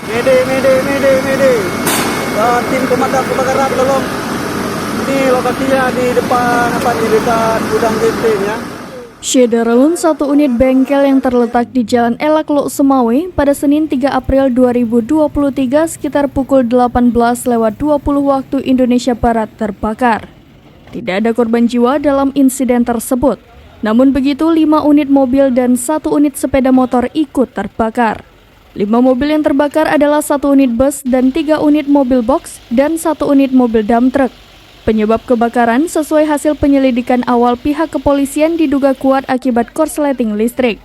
Mede. Tim pemadam kebakaran tolong. Ini lokasinya di depan di dekat gudang JT-nya. Syederalun, satu unit bengkel yang terletak di Jalan Elak Lok Semawe pada Senin 3 April 2023 sekitar pukul 18.20 waktu Indonesia Barat terbakar. Tidak ada korban jiwa dalam insiden tersebut. Namun begitu, 5 unit mobil dan 1 unit sepeda motor ikut terbakar. 5 mobil yang terbakar adalah 1 unit bus dan 3 unit mobil box dan 1 unit mobil dump truck. Penyebab kebakaran sesuai hasil penyelidikan awal pihak kepolisian diduga kuat akibat korsleting listrik.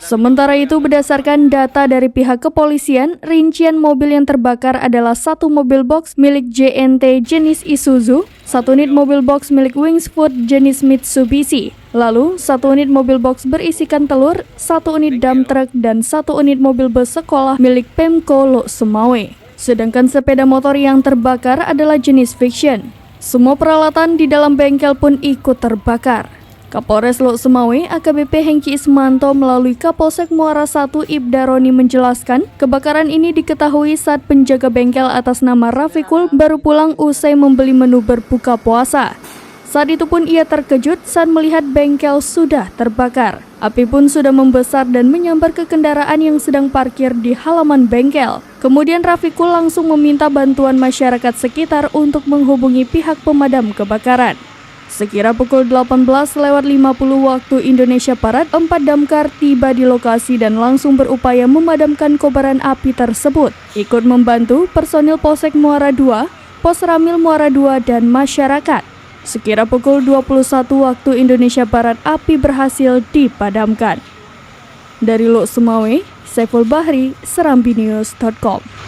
Sementara itu, berdasarkan data dari pihak kepolisian, rincian mobil yang terbakar adalah 1 mobil box milik JNT jenis Isuzu, 1 unit mobil box milik Wingsfoot jenis Mitsubishi, lalu 1 unit mobil box berisikan telur, 1 unit dump truck, dan 1 unit mobil bus sekolah milik Pemko Lok Semawe. Sedangkan sepeda motor yang terbakar adalah jenis Fiction. Semua peralatan di dalam bengkel pun ikut terbakar. Kapolres Lok Semawe AKBP Hengki Ismanto melalui Kapolsek Muara I Ibda Roni menjelaskan, kebakaran ini diketahui saat penjaga bengkel atas nama Rafikul baru pulang usai membeli menu berbuka puasa. Saat itu pun ia terkejut saat melihat bengkel sudah terbakar. Api pun sudah membesar dan menyambar ke kendaraan yang sedang parkir di halaman bengkel. Kemudian Rafikul langsung meminta bantuan masyarakat sekitar untuk menghubungi pihak pemadam kebakaran. Sekira pukul 18.50 waktu Indonesia Barat, 4 damkar tiba di lokasi dan langsung berupaya memadamkan kobaran api tersebut. Ikut membantu personil Polsek Muara II, Pos Ramil Muara II, dan masyarakat. Sekira pukul 21 waktu Indonesia Barat, api berhasil dipadamkan. Dari Lok Semawe, Saiful Bahri, serambinews.com.